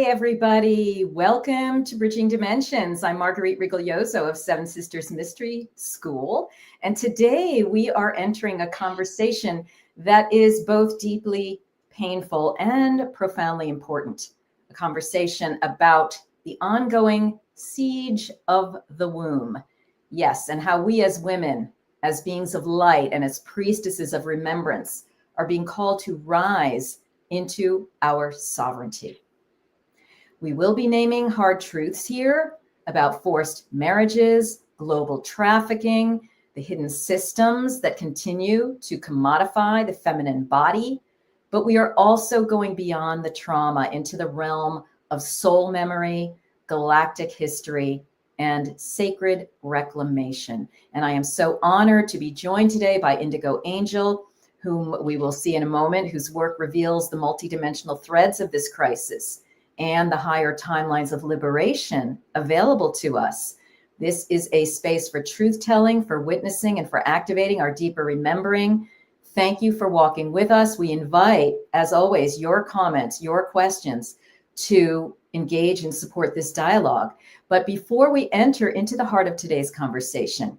everybody. Welcome to Bridging Dimensions. I'm Marguerite Rigoglioso of Seven Sisters Mystery School. And today we are entering a conversation that is both deeply painful and profoundly important. A conversation about the ongoing siege of the womb. Yes, and how we as women, as beings of light and as priestesses of remembrance, are being called to rise into our sovereignty. We will be naming hard truths here about forced marriages, global trafficking, the hidden systems that continue to commodify the feminine body. But we are also going beyond the trauma into the realm of soul memory, galactic history, and sacred reclamation. And I am so honored to be joined today by IndigoAngel, whom we will see in a moment, whose work reveals the multidimensional threads of this crisis and the higher timelines of liberation available to us. This is a space for truth-telling, for witnessing, and for activating our deeper remembering. Thank you for walking with us. We invite, as always, your comments, your questions to engage and support this dialogue. But before we enter into the heart of today's conversation,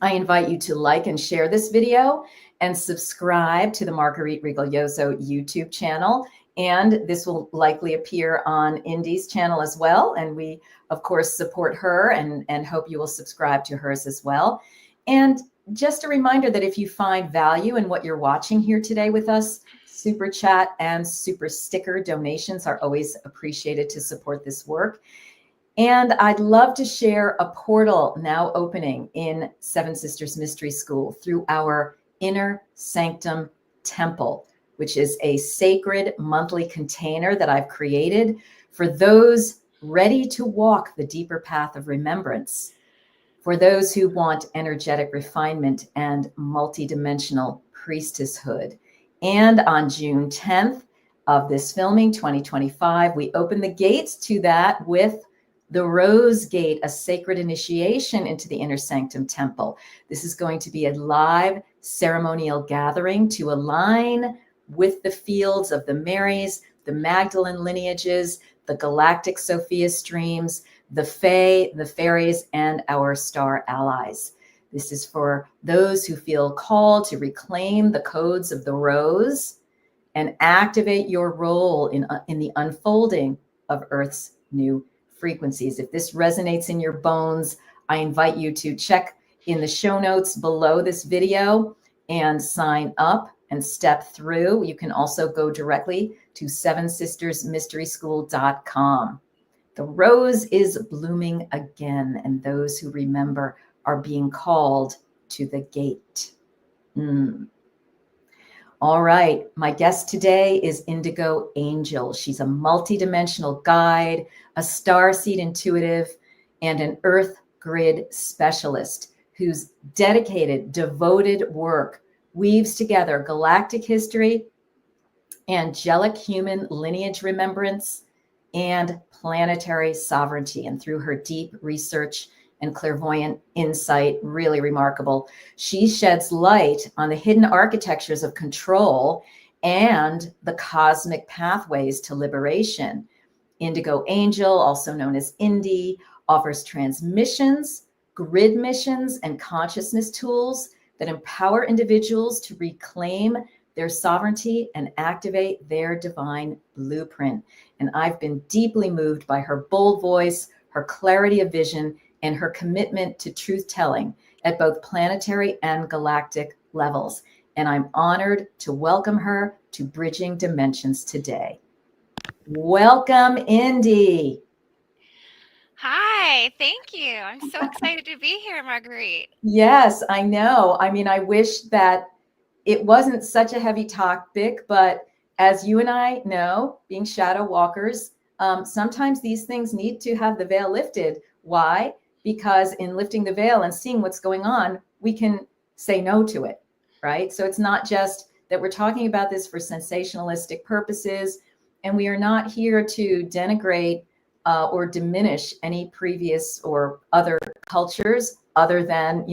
I invite you to like and share this video and subscribe to the Marguerite Rigoglioso YouTube channel. And this will likely appear on Indy's channel as well. And we, of course, support her and hope you will subscribe to hers as well. And just a reminder that if you find value in what you're watching here today with us, super chat and super sticker donations are always appreciated to support this work. And I'd love to share a portal now opening in Seven Sisters Mystery School through our Inner Sanctum Temple, which is a sacred monthly container that I've created for those ready to walk the deeper path of remembrance, for those who want energetic refinement and multidimensional priestesshood. And on June 10th of this filming, 2025, we open the gates to that with the Rose Gate, a sacred initiation into the Inner Sanctum Temple. This is going to be a live ceremonial gathering to align with the fields of the Marys, the Magdalene lineages, the Galactic Sophia streams, the Fae, the fairies, and our star allies. This is for those who feel called to reclaim the codes of the rose and activate your role in the unfolding of Earth's new frequencies. If this resonates in your bones, I invite you to check in the show notes below this video and sign up and step through. You can also go directly to sevensistersmysteryschool.com. The rose is blooming again, and those who remember are being called to the gate. All right, my guest today is IndigoAngel. She's a multidimensional guide, a starseed intuitive, and an earth grid specialist whose dedicated, devoted work weaves together galactic history, angelic-human lineage remembrance, and planetary sovereignty. And through her deep research and clairvoyant insight, really remarkable, she sheds light on the hidden architectures of control and the cosmic pathways to liberation. IndigoAngel, also known as Indy, offers transmissions, grid missions, and consciousness tools that empower individuals to reclaim their sovereignty and activate their divine blueprint. And I've been deeply moved by her bold voice, her clarity of vision, and her commitment to truth-telling at both planetary and galactic levels. And I'm honored to welcome her to Bridging Dimensions today. Welcome, Indy. Hi, thank you. I'm so excited to be here, Marguerite. Yes, I know. I mean, I wish that it wasn't such a heavy topic, but as you and I know, being shadow walkers, sometimes these things need to have the veil lifted. Why? Because in lifting the veil and seeing what's going on, we can say no to it, right? So it's not just that we're talking about this for sensationalistic purposes, and we are not here to denigrate or diminish any previous or other cultures other than,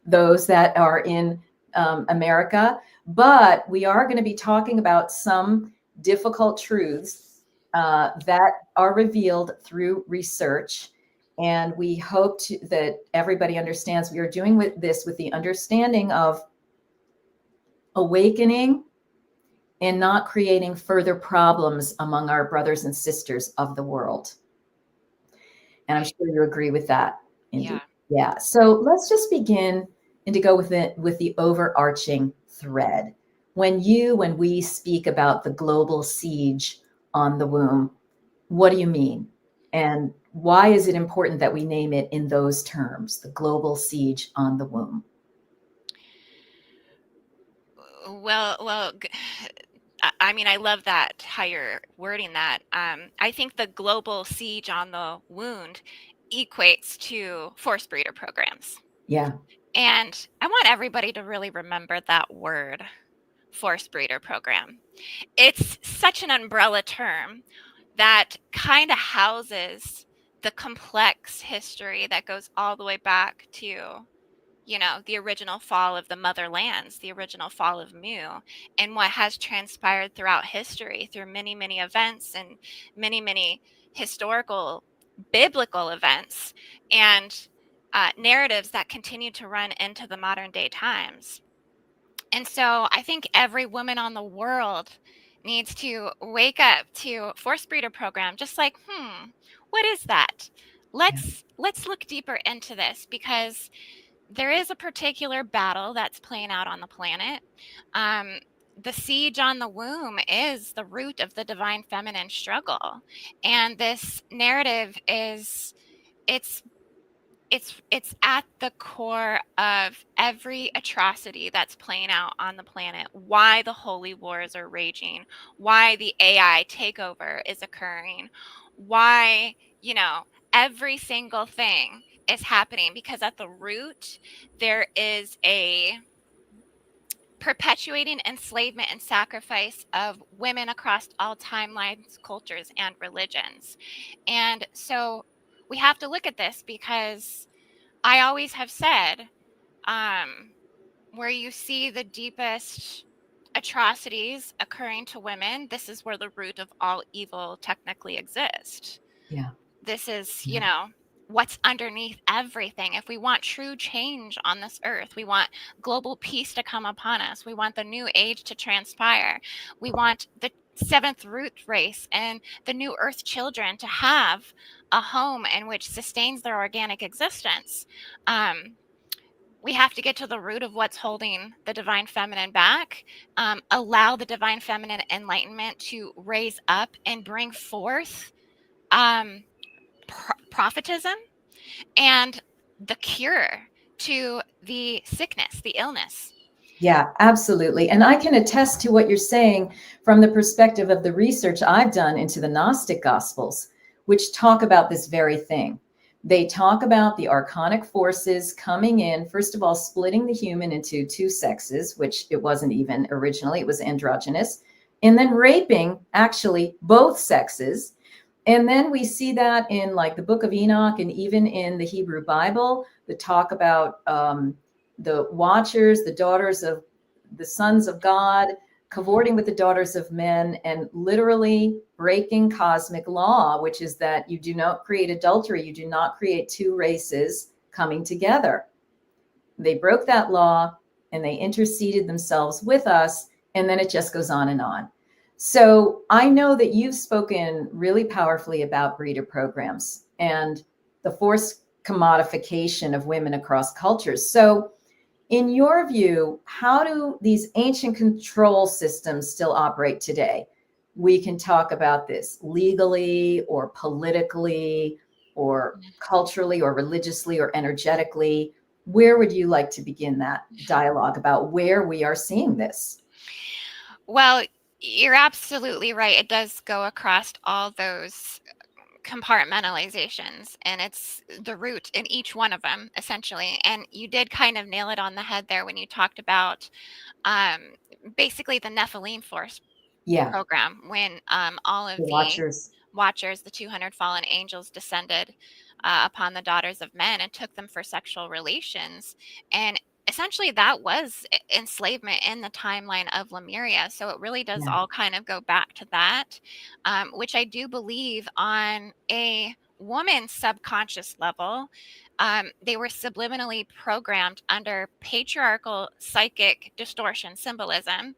those that are in America. But we are going to be talking about some difficult truths that are revealed through research. And we hope that everybody understands we are doing this with the understanding of awakening and not creating further problems among our brothers and sisters of the world. And I'm sure you agree with that, Indy. Yeah. Yeah. So let's just begin and to go with the overarching thread. When we speak about the global siege on the womb, what do you mean? And why is it important that we name it in those terms, the global siege on the womb? I mean, I love that how you're wording that. I think the global siege on the wound equates to forced breeder programs. Yeah. And I want everybody to really remember that word, forced breeder program. It's such an umbrella term that kind of houses the complex history that goes all the way back to, the original fall of the motherlands, the original fall of Mu, and what has transpired throughout history through many, many events and many, many historical, biblical events and narratives that continue to run into the modern day times. And so I think every woman on the world needs to wake up to forced breeder program, just like, what is that? Yeah. Let's look deeper into this because there is a particular battle that's playing out on the planet. Um, the siege on the womb is the root of the divine feminine struggle, and this narrative is it's it's at the core of every atrocity that's playing out on the planet. Why the holy wars are raging, why the AI takeover is occurring, why, every single thing is happening, because at the root there is a perpetuating enslavement and sacrifice of women across all timelines, cultures, and religions. And so we have to look at this because I always have said, where you see the deepest atrocities occurring to women, this is where the root of all evil technically exists. Yeah. This is, Yeah. what's underneath everything. If we want true change on this earth, we want global peace to come upon us, we want the new age to transpire, we want the seventh root race and the new earth children to have a home in which sustains their organic existence. We have to get to the root of what's holding the divine feminine back, allow the divine feminine enlightenment to raise up and bring forth um, prophetism and the cure to the sickness, the illness. Yeah, absolutely. And I can attest to what you're saying from the perspective of the research I've done into the Gnostic Gospels, which talk about this very thing. They talk about the archonic forces coming in, first of all, splitting the human into two sexes, which it wasn't even originally, it was androgynous, and then raping actually both sexes. And then we see that in like the book of Enoch and even in the Hebrew Bible, the talk about the watchers, the daughters of the sons of God, cavorting with the daughters of men, and literally breaking cosmic law, which is that you do not create adultery. You do not create two races coming together. They broke that law and they interceded themselves with us. And then it just goes on and on. So I know that you've spoken really powerfully about breeder programs and the forced commodification of women across cultures. So in your view, how do these ancient control systems still operate today? We can talk about this legally or politically or culturally or religiously or energetically. Where would you like to begin that dialogue about where we are seeing this? Well, you're absolutely right. It does go across all those compartmentalizations, and it's the root in each one of them, essentially. And you did kind of nail it on the head there when you talked about um, basically the Nephilim force Yeah, program, when all of the the watchers. watchers, the 200 fallen angels, descended upon the daughters of men and took them for sexual relations. And essentially that was enslavement in the timeline of Lemuria. So it really does Yeah. all kind of go back to that, which I do believe on a woman's subconscious level, they were subliminally programmed under patriarchal psychic distortion symbolism.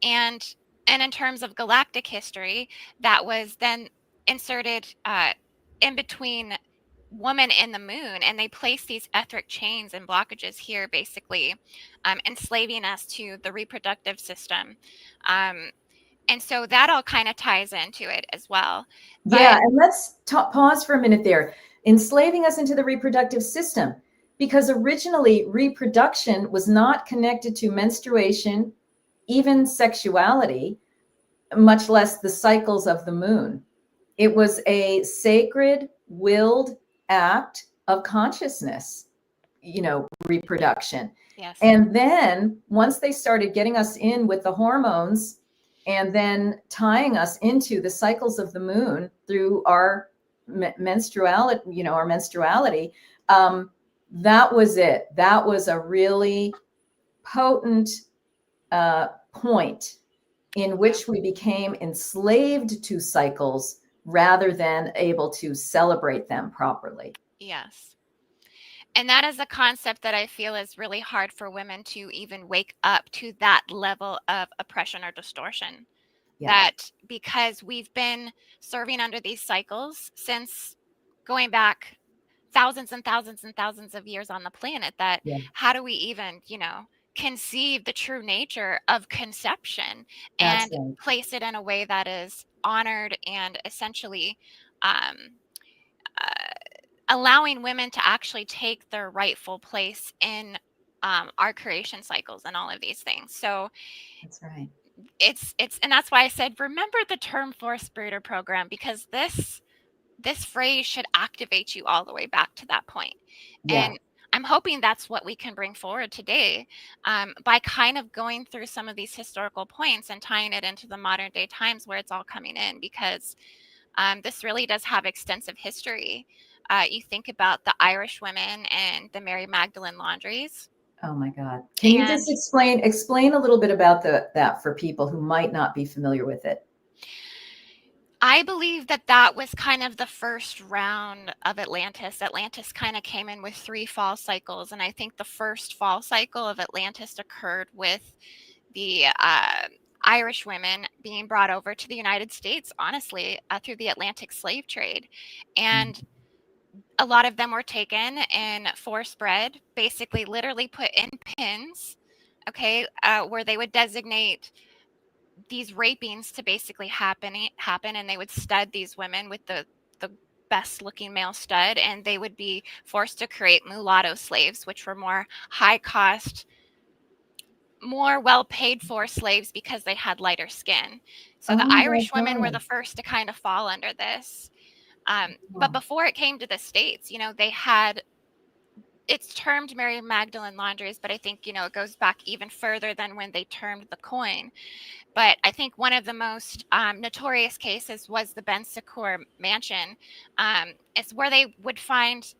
And in terms of galactic history, that was then inserted in between woman and the moon, and they place these etheric chains and blockages here, basically enslaving us to the reproductive system. And so that all kind of ties into it as well. Yeah, But and let's pause for a minute there. Enslaving us into the reproductive system, because originally reproduction was not connected to menstruation, even sexuality, much less the cycles of the moon. It was a sacred, willed act of consciousness, reproduction. yes, And then once they started getting us in with the hormones and then tying us into the cycles of the moon through our menstruality, our menstruality, that was it. That was a really potent point in which we became enslaved to cycles rather than able to celebrate them properly. yes. And that is a concept that I feel is really hard for women to even wake up to, that level of oppression or distortion. Yeah. That because we've been serving under these cycles since going back thousands and thousands and thousands of years on the planet, that Yeah. how do we even, conceive the true nature of conception That's and right. place it in a way that is honored and essentially um, uh, allowing women to actually take their rightful place in our creation cycles and all of these things. So That's right. it's and that's why I said remember the term force breeder program, because this phrase should activate you all the way back to that point. Yeah. And I'm hoping that's what we can bring forward today, by kind of going through some of these historical points and tying it into the modern day times where it's all coming in, because this really does have extensive history. You think about the Irish women and the Mary Magdalene laundries. Oh my God. Can you And just explain a little bit about that for people who might not be familiar with it? I believe that that was kind of the first round of Atlantis. Atlantis kind of came in with 3 fall cycles, and I think the first fall cycle of Atlantis occurred with the Irish women being brought over to the United States, honestly, through the Atlantic slave trade. And a lot of them were taken and force bred, basically literally put in pens, okay, where they would designate these rapings to basically happen, and they would stud these women with the best looking male stud, and they would be forced to create mulatto slaves, which were more high cost, more well paid for slaves because they had lighter skin. So the Oh my Irish women were the God. first to kind of fall under this. But Wow. before it came to the States, they had, it's termed Mary Magdalene laundries, but I think, it goes back even further than when they termed the coin. But I think one of the most notorious cases was the Ben Secor mansion. It's where they would find,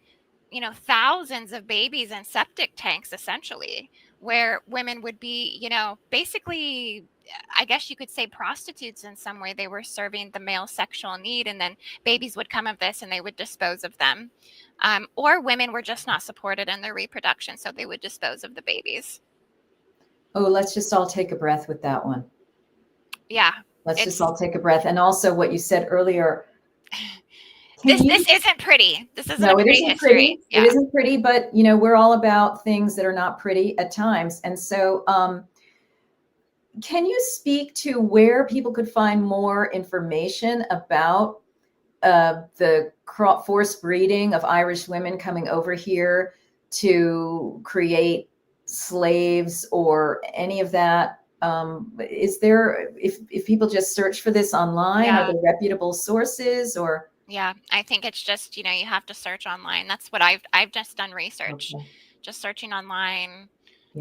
thousands of babies in septic tanks, essentially, where women would be, basically, I guess you could say prostitutes in some way. They were serving the male sexual need, and then babies would come of this and they would dispose of them. Or women were just not supported in their reproduction, so they would dispose of the babies. Oh, let's just all take a breath with that one. Yeah, Let's just it's all take a breath. And also what you said earlier, can this you this isn't pretty. This isn't a No, it pretty isn't pretty. history. It Yeah. isn't pretty, but we're all about things that are not pretty at times. And so, can you speak to where people could find more information about the forced breeding of Irish women coming over here to create slaves or any of that? Is there, if people just search for this online, are Yeah. there reputable sources or? Yeah, I think it's just, you have to search online. That's what I've just done research, Okay. just searching online.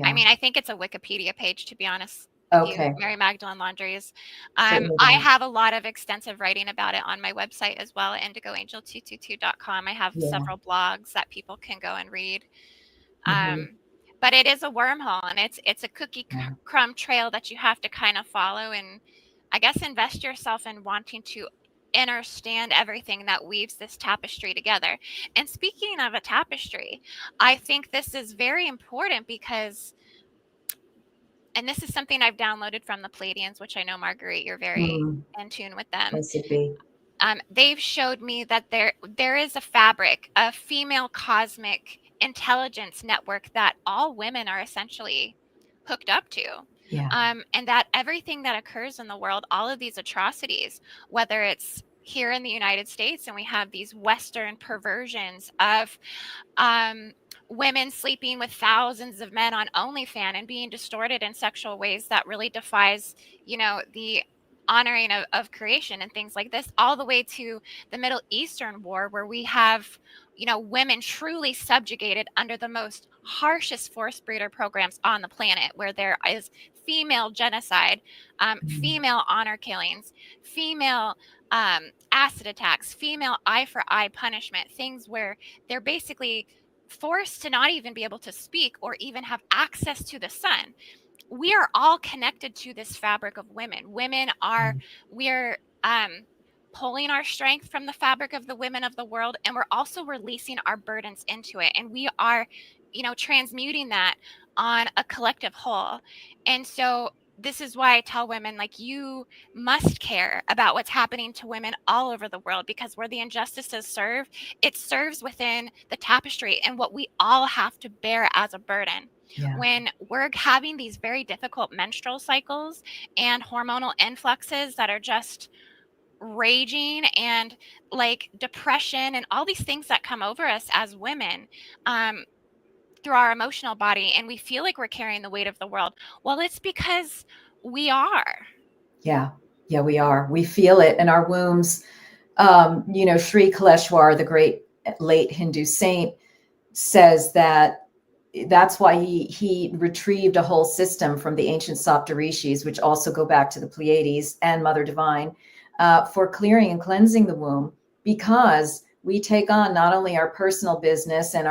I Yeah. mean, I think it's a Wikipedia page, to be honest with you, Okay. Mary Magdalene Laundries. Certainly I that. have a lot of extensive writing about it on my website as well, IndigoAngel222.com. I have Yeah. several blogs that people can go and read. Mhm. Um, but it is a wormhole, and it's a cookie Yeah. crumb trail that you have to kind of follow, and I guess invest yourself in wanting to understand everything that weaves this tapestry together. And speaking of a tapestry, I think this is very important because, and this is something I've downloaded from the Pleiadians, which I know, Marguerite, you're very Mm, in tune with them. blessed be. They've showed me that there is a fabric, a female cosmic intelligence network that all women are essentially hooked up to. Yeah. And that everything that occurs in the world, all of these atrocities, whether it's here in the United States and we have these Western perversions of um, women sleeping with thousands of men on OnlyFans and being distorted in sexual ways that really defies, the honoring of creation and things like this, all the way to the Middle Eastern war, where we have, women truly subjugated under the most harshest forced breeder programs on the planet, where there is female genocide, Mm, female honor killings, female acid attacks, female eye for eye punishment, things where they're basically forced to not even be able to speak or even have access to the sun. We are all connected to this fabric of women. mm, We're pulling our strength from the fabric of the women of the world, and we're also releasing our burdens into it. And we are, transmuting that on a collective whole. And so this is why I tell women, like, you must care about what's happening to women all over the world, because where the injustices serve, it serves within the tapestry and what we all have to bear as a burden. yeah. When we're having these very difficult menstrual cycles and hormonal influxes that are just raging, and like depression and all these things that come over us as women, um, through our emotional body, and we feel like we're carrying the weight of the world, well, it's because we are. Yeah. Yeah, we are. We feel it in our wombs. Sri Kaleshwar, the great late Hindu saint, says that that's why he retrieved a whole system from the ancient Saptarishis, which also go back to the Pleiades and Mother Divine, for clearing and cleansing the womb, because we take on not only our personal business and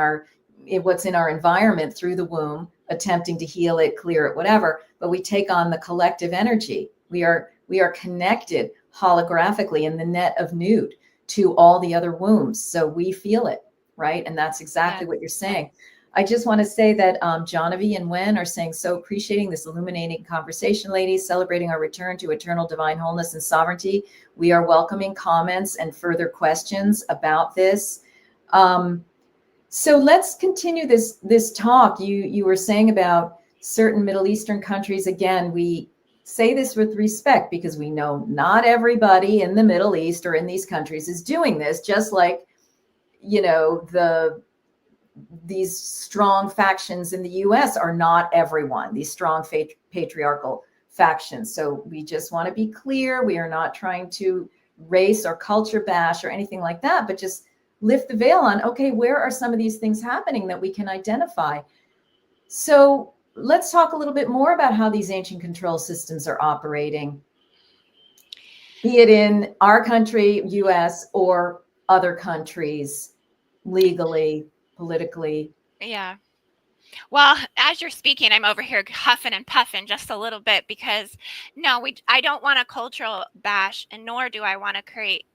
what's in our environment through the womb, attempting to heal it, clear it, whatever, but we take on the collective energy. We are connected holographically in the net of Nut to all the other wombs, so we feel it, right? And that's exactly Yes. what you're saying. I just want to say that Jonavi and Wen are saying, so appreciating this illuminating conversation, ladies, celebrating our return to eternal divine wholeness and sovereignty. We are welcoming comments and further questions about this. So let's continue this talk. You were saying about certain Middle Eastern countries. Again, we say this with respect because we know not everybody in the Middle East or in these countries is doing this, just like, these strong factions in the US are not everyone, these strong patriarchal factions. So we just want to be clear. We are not trying to race or culture bash or anything like that, but just lift the veil on, okay, where are some of these things happening that we can identify? So let's talk a little bit more about how these ancient control systems are operating, be it in our country, US, or other countries, legally, politically. Yeah. Well, as you're speaking, I'm over here huffing and puffing just a little bit because no, I don't want a cultural bash, and nor do I want to create,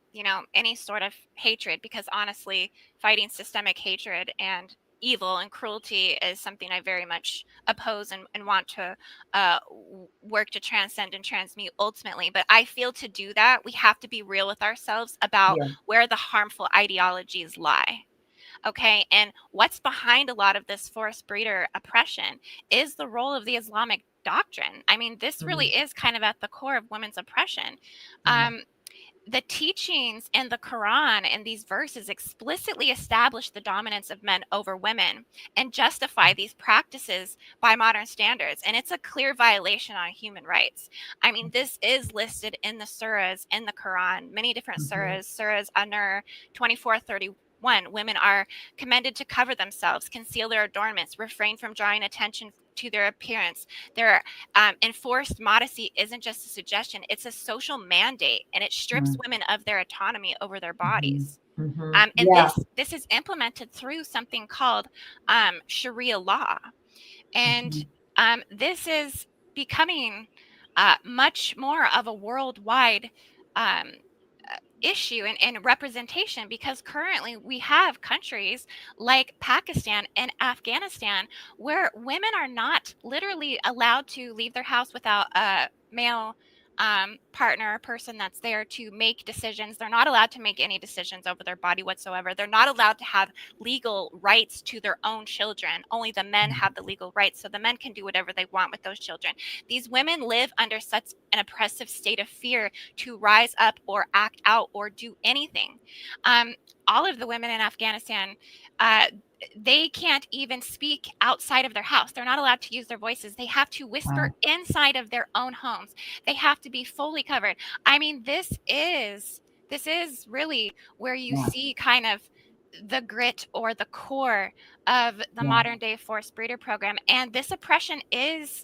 any sort of hatred, because honestly, fighting systemic hatred and evil and cruelty is something I very much oppose and want to work to transcend and transmute ultimately. But I feel to do that, we have to be real with ourselves about Yeah. where the harmful ideologies lie. Okay. And what's behind a lot of this forced breeder oppression is the role of the Islamic doctrine. I mean, this really Mm, is kind of at the core of women's oppression. yeah. The teachings in the Quran and these verses explicitly establish the dominance of men over women and justify these practices by modern standards. And it's a clear violation on human rights. I mean, this is listed in the surahs in the Quran, many different Mhm. surahs, An-Nur 24:31. Women are commended to cover themselves, conceal their adornments, refrain from drawing attention to their appearance. Their enforced modesty isn't just a suggestion, it's a social mandate, and it strips Mm, women of their autonomy over their mhm, bodies. mhm. And Yeah. this is implemented through something called Sharia law. And this is becoming much more of a worldwide um, issue and representation, because currently we have countries like Pakistan and Afghanistan where women are not literally allowed to leave their house without a male partner, person that's there to make decisions. They're not allowed to make any decisions over their body whatsoever. They're not allowed to have legal rights to their own children. Only the men have the legal rights, so the men can do whatever they want with those children. These women live under such an oppressive state of fear to rise up or act out or do anything. Um, all of the women in Afghanistan, uh, they can't even speak outside of their house. They're not allowed to use their voices. They have to whisper Wow. inside of their own homes. They have to be fully covered. I mean, this is really where you Yeah. see kind of the grit or the core of the Yeah. modern day forced breeder program. And this oppression is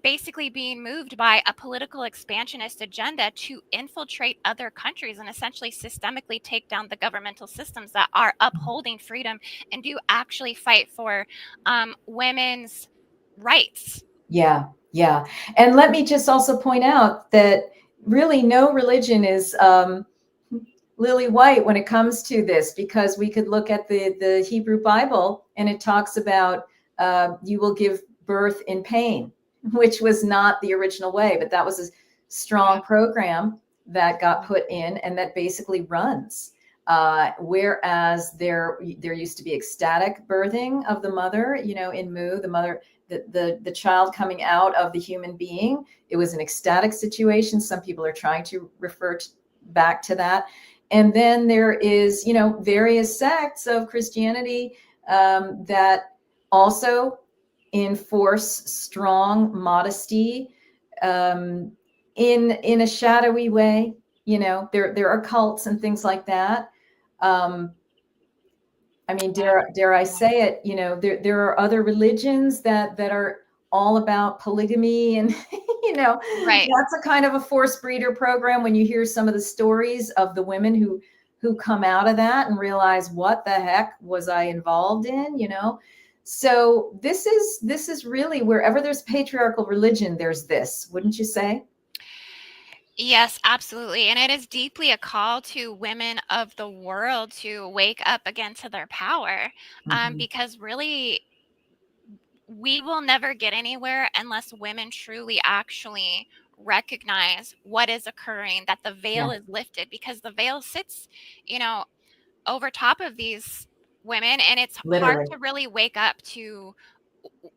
basically being moved by a political expansionist agenda to infiltrate other countries and essentially systemically take down the governmental systems that are upholding freedom and do actually fight for women's rights. Yeah. Yeah. And let me just also point out that really no religion is lily white when it comes to this, because we could look at the Hebrew Bible and it talks about you will give birth in pain, which was not the original way, but that was a strong program that got put in and that basically runs. Whereas there used to be ecstatic birthing of the mother, in Mu, the mother, the child coming out of the human being. It was an ecstatic situation. Some people are trying to refer back to that. And then there is, various sects of Christianity that also enforce strong modesty in a shadowy way. There are cults and things like that. I mean, dare I say it? There are other religions that are all about polygamy, and Right. that's a kind of a forced breeder program. When you hear some of the stories of the women who come out of that and realize, what the heck was I involved in? So this is really, wherever there's patriarchal religion, there's this, wouldn't you say? Yes, absolutely. And it is deeply a call to women of the world to wake up again to their power, Mhm. because really, we will never get anywhere unless women truly actually recognize what is occurring, that the Yeah, veil is lifted, because the veil sits, you know, over top of these women, and it's hard literally. to really wake up to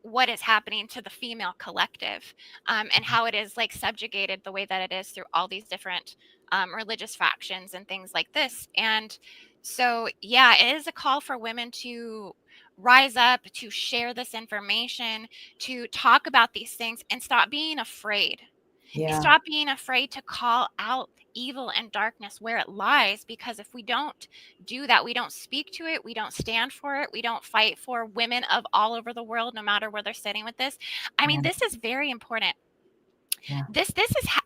what is happening to the female collective, and how it is like subjugated the way that it is through all these different religious factions and things like this. And so, yeah, it is a call for women to rise up, to share this information, to talk about these things, and stop being afraid. Yeah, Stop being afraid to call out evil and darkness where it lies, because if we don't do that, we don't speak to it, we don't stand for it, we don't fight for women of all over the world, no matter where they're sitting with this. I mean, yeah, this is very important. yeah.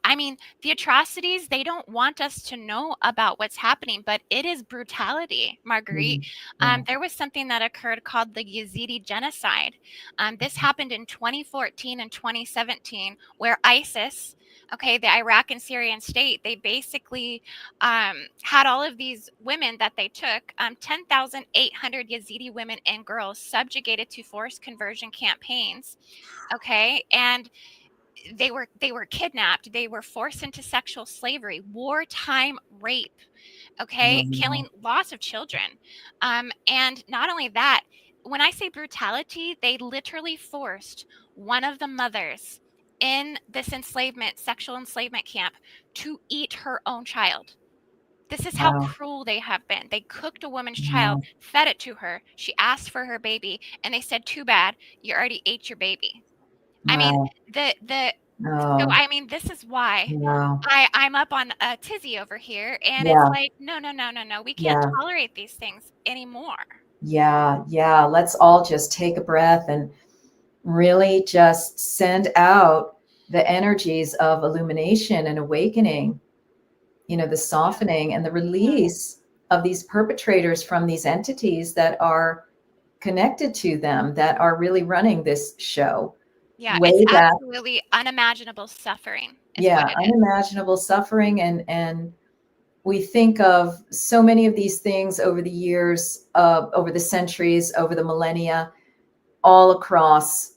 I mean, the atrocities, they don't want us to know about what's happening, but it is brutality, Marguerite. Mhm. Yeah. There was something that occurred called the Yazidi genocide. This happened in 2014 and 2017, where ISIS, okay, the Iraq and Syrian state, they basically had all of these women that they took, 10,800 Yazidi women and girls subjugated to forced conversion campaigns, okay, and they were kidnapped, they were forced into sexual slavery, wartime rape, okay, Wow. killing lots of children. And not only that, when I say brutality, they literally forced one of the mothers in this sexual enslavement camp, to eat her own child. This is how Wow. cruel they have been. They cooked a woman's child, Wow. fed it to her, she asked for her baby, and they said, too bad, you already ate your baby. I mean, Wow. the so, Oh, I mean, this is why wow. I'm up on a tizzy over here, and it's Yeah. like, "No, no, no, no, no, we can't Yeah. tolerate these things anymore." Yeah. Yeah. Let's all just take a breath and really just send out the energies of illumination and awakening, the Yeah, softening and the yeah, release of these perpetrators from these entities that are connected to them that are really running this show. Yeah, it's Way back. absolutely unimaginable suffering is what Yeah, it is. unimaginable suffering. And we think of so many of these things over the years, over the centuries, over the millennia, all across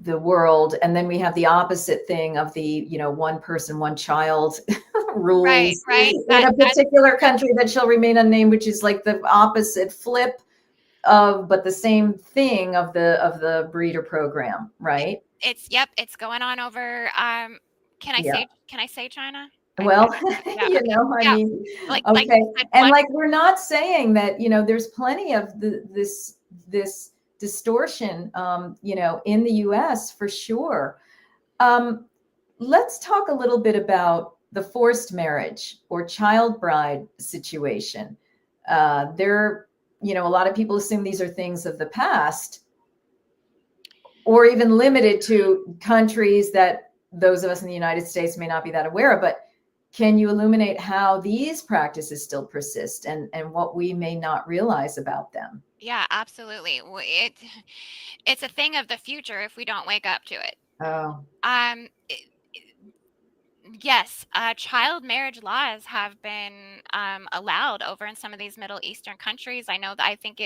the world. And then we have the opposite thing of the, one person, one child Right, rules right. in a That's particular country that shall remain unnamed, which is like the opposite flip of, but the same thing of the breeder program, right? yep, it's going on over Yeah. can I say China? Well, Yeah, okay. I Yeah. mean, Like okay. you said, And one. like, we're not saying that, there's plenty of this distortion, in the US for sure. Um, let's talk a little bit about the forced marriage or child bride situation. A lot of people assume these are things of the past, or even limited to countries that those of us in the United States may not be that aware of. But can you illuminate how these practices still persist, and what we may not realize about them? Yeah, absolutely. It's a thing of the future if we don't wake up to it. Oh, Um, i- yes, child marriage laws have been allowed over in some of these Middle Eastern countries. I know that I think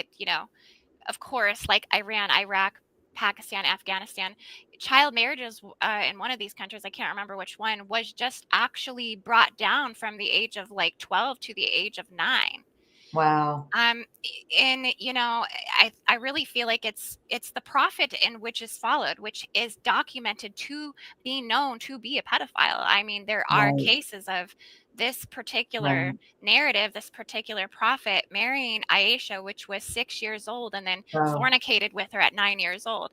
of course, like Iran, Iraq, Pakistan, Afghanistan, child marriages in one of these countries, I can't remember which one, was just actually brought down from the age of like 12 to the age of 9. wow. Um, and I really feel like it's the profit in which is followed, which is documented to be known to be a pedophile. I mean, there are Right, cases of this particular right. narrative, this particular prophet marrying Aisha, which was 6 years old, and then Oh, fornicated with her at 9 years old.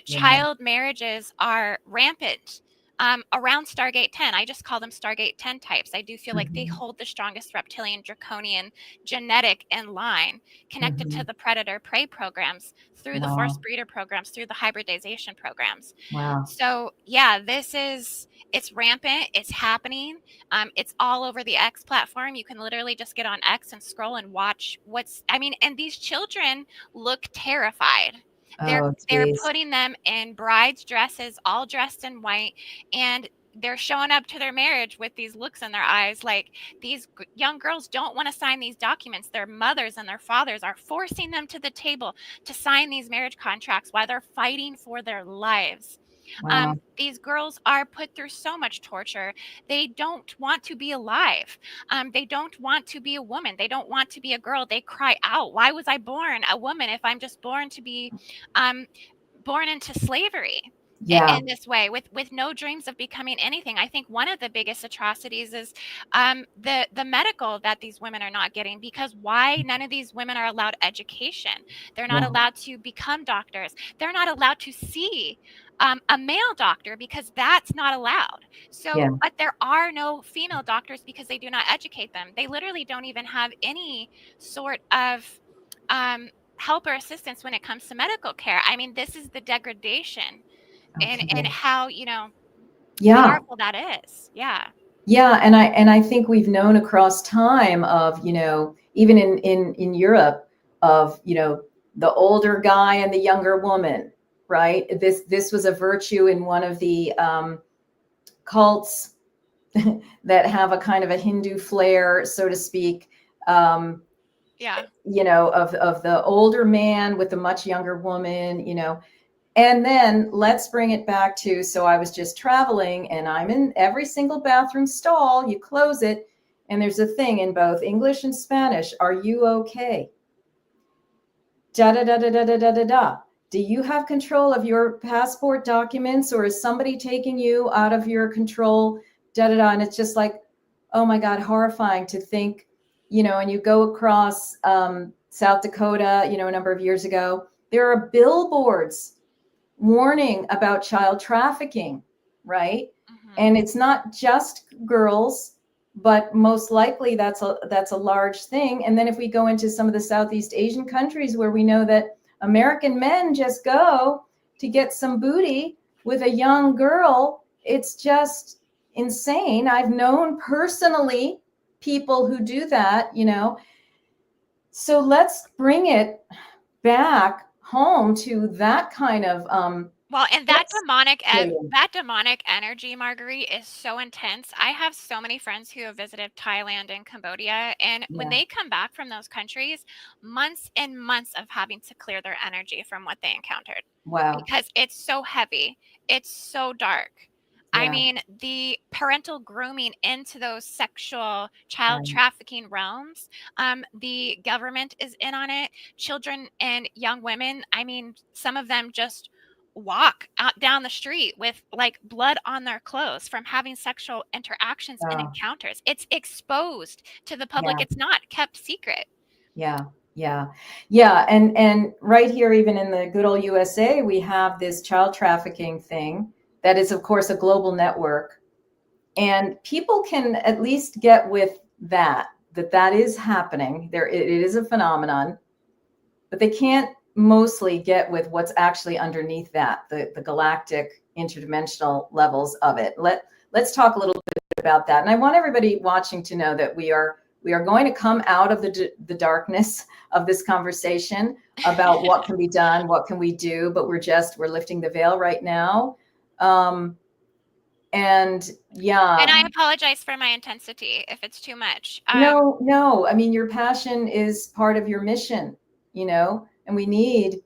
yeah. Child marriages are rampant. Around Stargate 10, I just call them Stargate 10 types. I do feel like they Hmm. hold the strongest reptilian, draconian genetic in line, connected to Hmm. the predator prey programs, through the Wow, forced breeder programs, through the hybridization programs. wow. So yeah, it's rampant, it's happening. It's all over the X platform. You can literally just get on X and scroll and watch and these children look terrified. Oh, They're geez. putting them in brides dresses, all dressed in white, and they're showing up to their marriage with these looks in their eyes like these young girls don't want to sign these documents. Their mothers and their fathers are forcing them to the table to sign these marriage contracts while they're fighting for their lives. Wow. These girls are put through so much torture. They don't want to be alive. They don't want to be a woman. They don't want to be a girl. They cry out, why was I born a woman if I'm just born to be um, born into slavery Yeah, in this way with no dreams of becoming anything. I think one of the biggest atrocities is the medical that these women are not getting, because why none of these women are allowed education. They're not yeah, allowed to become doctors. They're not allowed to see a male doctor because that's not allowed. yeah. So, but there are no female doctors because they do not educate them. They literally don't even have any sort of um, help or assistance when it comes to medical care. I mean, this is the degradation and Okay. how, Yeah. powerful that is. Yeah. Yeah, and I think we've known across time of, even in Europe, of, the older guy and the younger woman, right? This was a virtue in one of the cults that have a kind of a Hindu flair, so to speak. Um, Yeah. of the older man with the much younger woman, And then let's bring it back to, so I was just traveling and I'm in every single bathroom stall, you close it, and there's a thing in both English and Spanish. Are you okay? Da da da da da da da da da. Do you have control of your passport documents, or is somebody taking you out of your control? Da da da. And it's just like, oh my God, horrifying to think, and you go across South Dakota, a number of years ago, there are billboards warning about child trafficking, right? Hmm. And it's not just girls, but most likely that's a large thing. And then if we go into some of the Southeast Asian countries where we know that American men just go to get some booty with a young girl, it's just insane. I've known personally people who do that. So let's bring it back home to that kind of well, and that dating. demonic energy, Marguerite, is so intense. I have so many friends who have visited Thailand and Cambodia, and when Yeah. they come back from those countries, months and months of having to clear their energy from what they encountered Wow. because it's so heavy. It's so dark. I Yeah. mean, the parental grooming into those sexual child Right. trafficking realms, the government is in on it. Children and young women, I mean, some of them just walk out down the street with like blood on their clothes from having sexual interactions and Wow. encounters. It's exposed to the public. Yeah. It's not kept secret. Yeah. Yeah. Yeah. And right here, even in the good old USA, we have this child trafficking thing that is, of course, a global network. And people can at least get with that is happening. It is a phenomenon, but they can't mostly get with what's actually underneath that, the galactic interdimensional levels of it. Let's talk a little bit about that. And I want everybody watching to know that we are going to come out of the darkness of this conversation about what can be done, what can we do, but we're lifting the veil right now. And yeah. And I apologize for my intensity if it's too much. No. I mean, your passion is part of your mission, and we need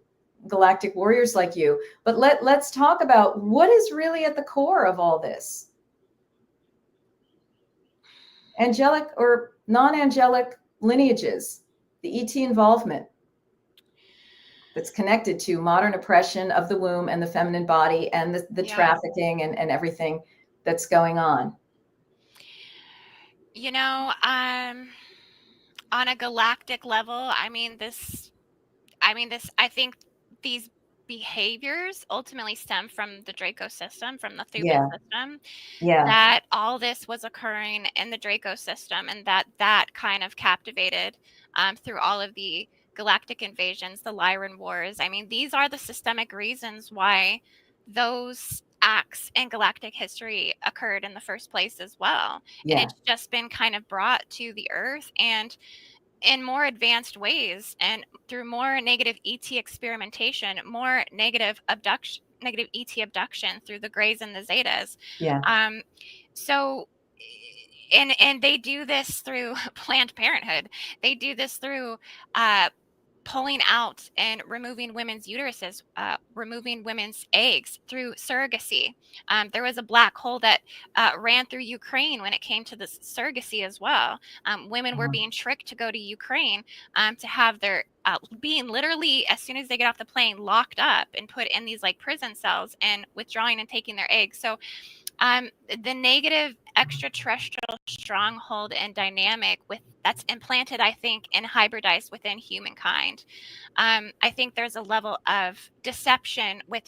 galactic warriors like you. But let's talk about what is really at the core of all this. Angelic or non-angelic lineages, the ET involvement that's connected to modern oppression of the womb and the feminine body and the Yeah. trafficking and everything that's going on. On a galactic level, I think these behaviors ultimately stem from the Draco system, from the Thuban Yeah. system, Yeah. that all this was occurring in the Draco system, and that kind of captivated through all of the galactic invasions, the Lyran wars. I mean, these are the systemic reasons why those acts in galactic history occurred in the first place as well. And Yeah. it's just been kind of brought to the earth and in more advanced ways and through more negative ET experimentation, more negative ET abduction through the Greys and the Zetas. Yeah. So and they do this through Planned Parenthood. They do this through pulling out and removing women's uteruses, removing women's eggs through surrogacy. There was a black hole that ran through Ukraine when it came to this surrogacy as well. Women were being tricked to go to Ukraine to have their being literally, as soon as they get off the plane, locked up and put in these like prison cells and withdrawing and taking their eggs. So the negative extraterrestrial stronghold and dynamic that's implanted, I think, and hybridized within humankind. I think there's a level of deception with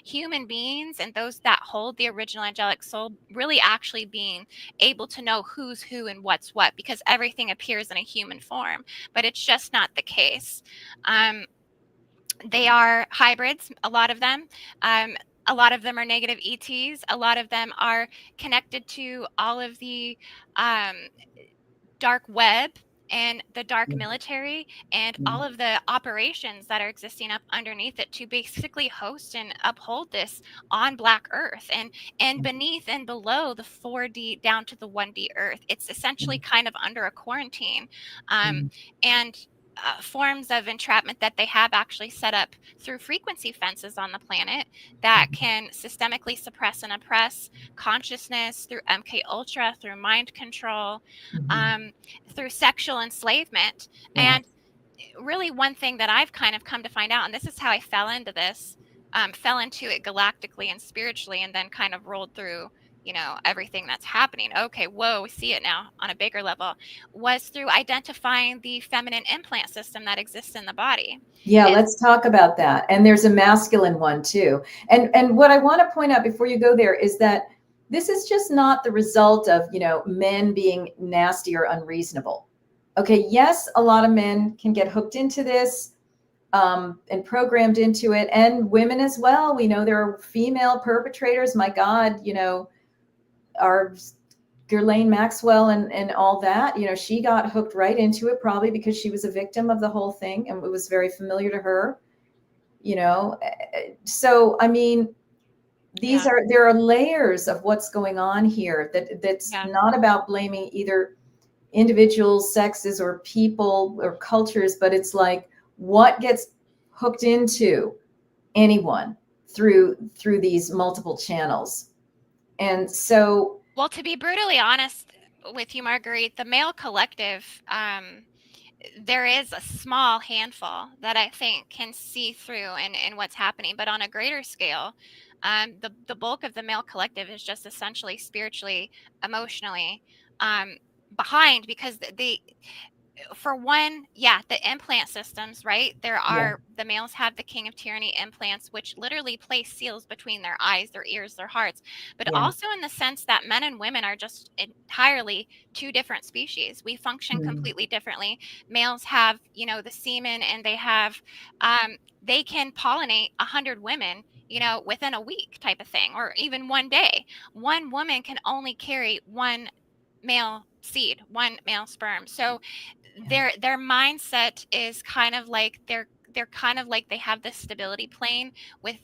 human beings and those that hold the original angelic soul really actually being able to know who's who and what's what, because everything appears in a human form, but it's just not the case. They are hybrids, a lot of them. A lot of them are negative ETs. A lot of them are connected to all of the dark web and the dark military and all of the operations that are existing up underneath it to basically host and uphold this on Black Earth and beneath and below the 4D down to the 1D Earth. It's essentially kind of under a quarantine. And forms of entrapment that they have actually set up through frequency fences on the planet that can systemically suppress and oppress consciousness through MK Ultra, through mind control, through sexual enslavement. And really one thing that I've kind of come to find out, and this is how I fell into this, fell into it galactically and spiritually, and then kind of rolled through everything that's happening. Okay, whoa, we see it now on a bigger level, was through identifying the feminine implant system that exists in the body. Yeah, let's talk about that. And there's a masculine one too. And what I want to point out before you go there is that this is just not the result of, men being nasty or unreasonable. Okay, yes, a lot of men can get hooked into this and programmed into it, and women as well. We know there are female perpetrators, my God, are Ghislaine Maxwell and all that, you know, she got hooked right into it, probably because she was a victim of the whole thing and it was very familiar to her, you know. So, I mean, there are layers of what's going on here that's not about blaming either individuals, sexes, or people or cultures, but it's like what gets hooked into anyone through these multiple channels. And so, well, to be brutally honest with you, Marguerite, the male collective, there is a small handful that I think can see through in what's happening, but on a greater scale, the bulk of the male collective is just essentially spiritually, emotionally behind, because for one, the implant systems, right? The males have the King of Tyranny implants, which literally place seals between their eyes, their ears, their hearts, but also in the sense that men and women are just entirely two different species. We function completely differently. Males have, you know, the semen, and they can pollinate 100 women, you know, within a week type of thing, or even one day. One woman can only carry one male seed, one male sperm. So their mindset is kind of like they're kind of like they have this stability plane with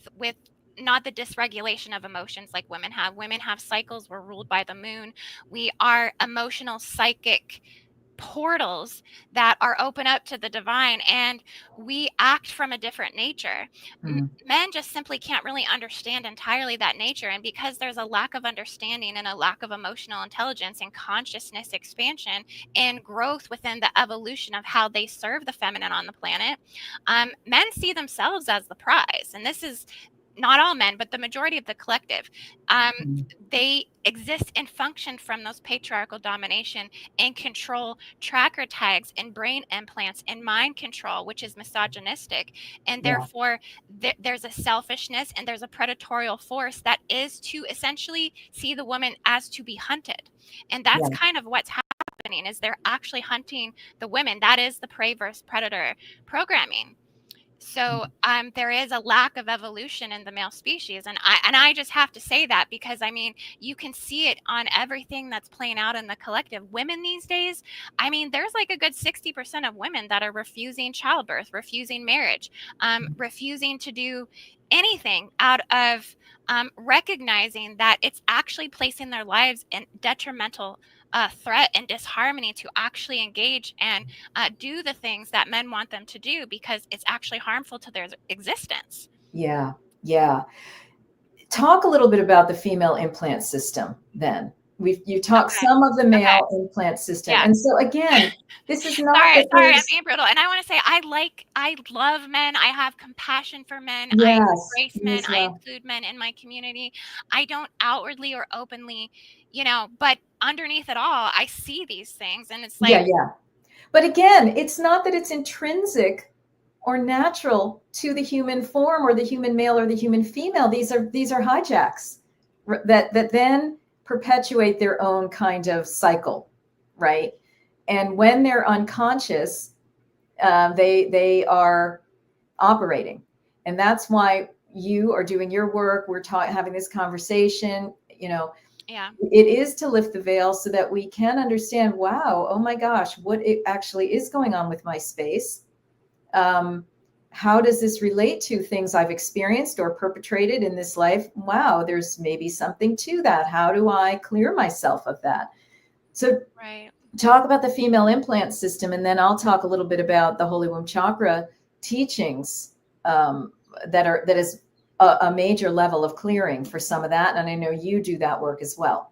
not the dysregulation of emotions like women have. Women have cycles. We're ruled by the moon. We are emotional, psychic portals that are open up to the divine, and we act from a different nature. Men just simply can't really understand entirely that nature, and because there's a lack of understanding and a lack of emotional intelligence and consciousness expansion and growth within the evolution of how they serve the feminine on the planet, men see themselves as the prize. And this is not all men, but the majority of the collective. They exist and function from those patriarchal domination and control tracker tags and brain implants and mind control, which is misogynistic. And therefore, there's a selfishness and there's a predatory force that is to essentially see the woman as to be hunted. And that's kind of what's happening, is they're actually hunting the women. That is the prey versus predator programming. So there is a lack of evolution in the male species, and I just have to say that because I mean you can see it on everything that's playing out in the collective. Women these days, I mean, there's like a good 60% of women that are refusing childbirth, refusing marriage, refusing to do anything out of recognizing that it's actually placing their lives in detrimental threat and disharmony to actually engage and do the things that men want them to do, because it's actually harmful to their existence. Yeah. Talk a little bit about the female implant system then. You talked some of the male implant system. And so again, this is not sorry, I'm being brutal. And I want to say I love men. I have compassion for men. I embrace men. I include men in my community. I don't outwardly or openly, you know, but underneath it all, I see these things, and it's like But again, it's not that it's intrinsic or natural to the human form or the human male or the human female. These are hijacks that then perpetuate their own kind of cycle, right? And when they're unconscious, they are operating, and that's why you are doing your work. We're having this conversation, you know. It is to lift the veil so that we can understand, wow, oh my gosh, what it actually is going on with my space. How does this relate to things I've experienced or perpetrated in this life? Wow, there's maybe something to that. How do I clear myself of that? So talk about the female implant system, and then I'll talk a little bit about the Holy Womb Chakra teachings that is a major level of clearing for some of that. And I know you do that work as well.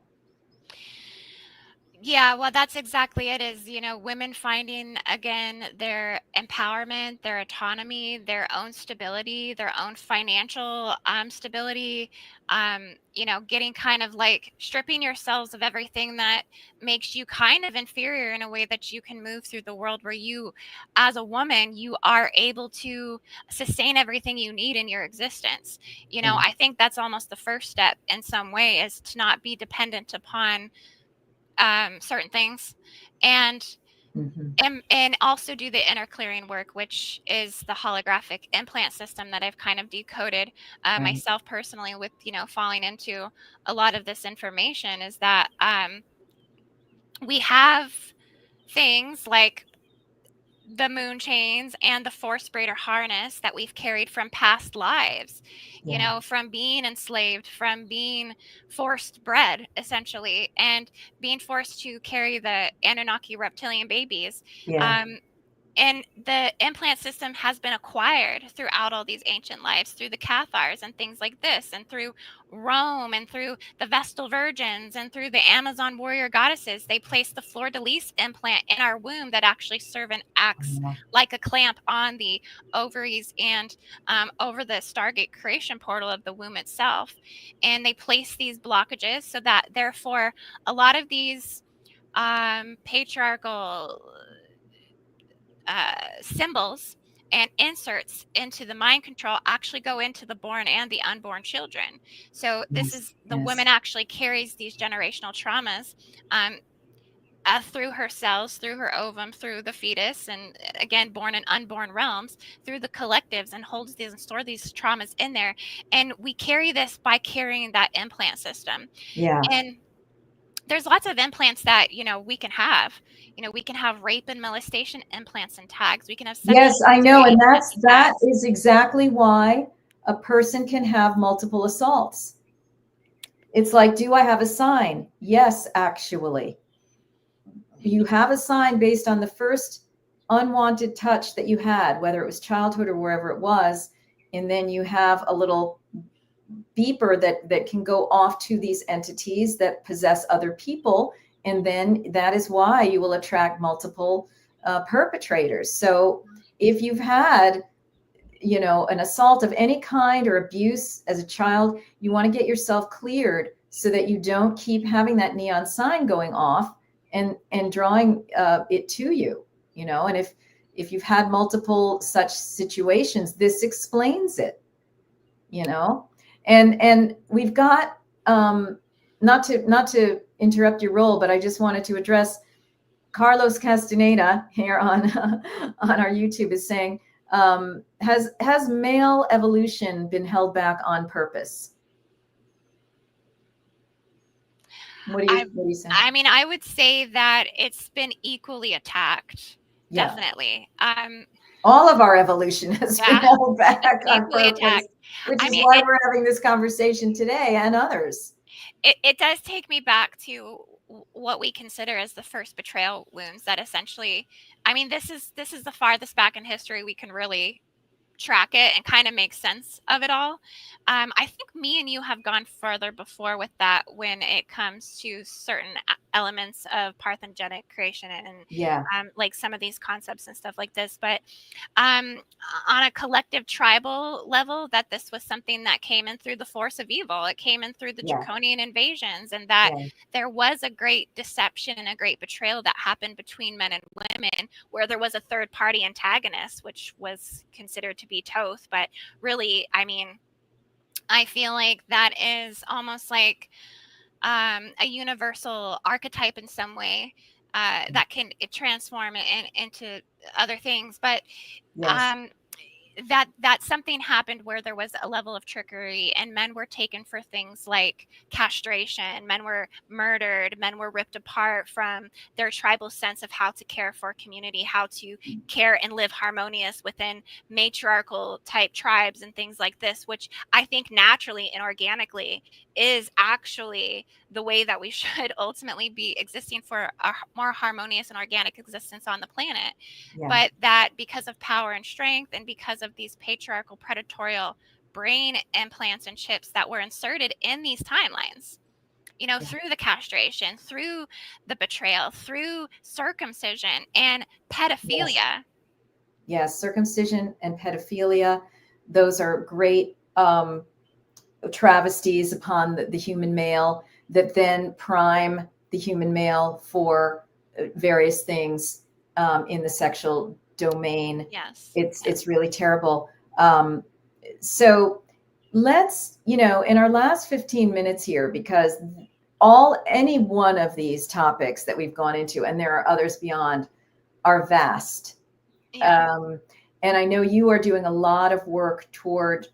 Yeah, well, that's exactly it, is, you know, women finding again their empowerment, their autonomy, their own stability, their own financial stability, you know, getting kind of like stripping yourselves of everything that makes you kind of inferior, in a way that you can move through the world where you, as a woman, you are able to sustain everything you need in your existence. You know, I think that's almost the first step in some way, is to not be dependent upon certain things, and also do the inner clearing work, which is the holographic implant system that I've kind of decoded myself personally, with, you know, falling into a lot of this information, is that we have things like the moon chains and the force breeder harness that we've carried from past lives, you Yeah. know, from being enslaved, from being forced bred, essentially, and being forced to carry the Anunnaki reptilian babies. Yeah. Um, and the implant system has been acquired throughout all these ancient lives through the Cathars and things like this, and through Rome, and through the Vestal Virgins, and through the Amazon warrior goddesses. They placed the fleur de lis implant in our womb that actually serve and acts Yeah. like a clamp on the ovaries and over the Stargate creation portal of the womb itself. And they place these blockages so that, therefore, a lot of these patriarchal symbols and inserts into the mind control actually go into the born and the unborn children. So this Yes. is, the woman Yes. actually carries these generational traumas um, through her cells, through her ovum, through the fetus, and again, born and unborn realms, through the collectives, and holds these and store these traumas in there. And we carry this by carrying that implant system. Yeah. And there's lots of implants that, you know, we can have. You know, we can have rape and molestation implants and tags. We can have Yes, sexual I know. And activation that tags. is exactly why a person can have multiple assaults. It's like, do I have a sign? Yes, actually. You have a sign based on the first unwanted touch that you had, whether it was childhood or wherever it was. And then you have a little beeper that can go off to these entities that possess other people. And then that is why you will attract multiple perpetrators. So if you've had, you know, an assault of any kind or abuse as a child, you want to get yourself cleared so that you don't keep having that neon sign going off and drawing it to you, you know. And if you've had multiple such situations, this explains it, you know. And we've got not to interrupt your role, but I just wanted to address Carlos Castaneda here on on our YouTube is saying, has male evolution been held back on purpose? I What do you say? I mean, I would say that it's been equally attacked. Yeah, Definitely. all of our evolution has been Yeah, held it's back been on equally purpose, attacked. which I is mean, why we're having this conversation today and others. it does take me back to what we consider as the first betrayal wounds, that essentially, I mean, this is the farthest back in history we can really track it and kind of make sense of it all. I think me and you have gone further before with that when it comes to certain elements of parthenogenetic creation and Yeah, like some of these concepts and stuff like this. But um, on a collective tribal level, that this was something that came in through the force of evil. It came in through the yeah, draconian invasions, and that yeah, there was a great deception and a great betrayal that happened between men and women, where there was a third party antagonist, which was considered to be Toth. But really, I mean, I feel like that is almost like a universal archetype in some way that can transform into other things. But yes, um, that something happened where there was a level of trickery, and men were taken for things like castration, men were murdered, men were ripped apart from their tribal sense of how to care for community, how to care and live harmonious within matriarchal type tribes and things like this, which I think naturally and organically is actually the way that we should ultimately be existing for a more harmonious and organic existence on the planet. yeah, But that because of power and strength, and because of these patriarchal predatorial brain implants and chips that were inserted in these timelines, you know, yeah, through the castration, through the betrayal, through circumcision and yes. pedophilia. Yes, circumcision and pedophilia, those are great travesties upon the human male that then prime the human male for various things in the sexual domain. Yes, It's yes. really terrible. So let's, you know, in our last 15 minutes here, because any one of these topics that we've gone into, and there are others beyond, are vast. Yeah. Um, and I know you are doing a lot of work toward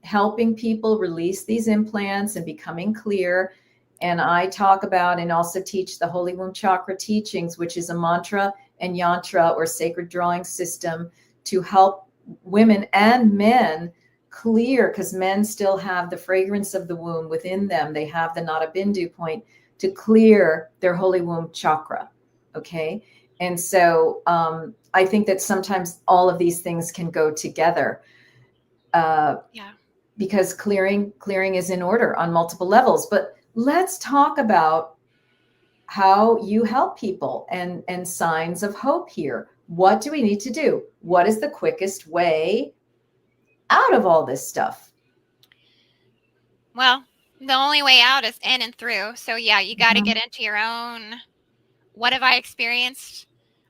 helping people release these implants and becoming clear. And I talk about and also teach the Holy Womb Chakra teachings, which is a mantra and yantra or sacred drawing system to help women and men clear, because men still have the fragrance of the womb within them. They have the Nada Bindu point to clear their Holy Womb Chakra. Okay. And so I think that sometimes all of these things can go together. Yeah. Because clearing is in order on multiple levels. But let's talk about how you help people and signs of hope here. What do we need to do? What is the quickest way out of all this stuff? Well, the only way out is in and through. So yeah, you got to get into your own, what have I experienced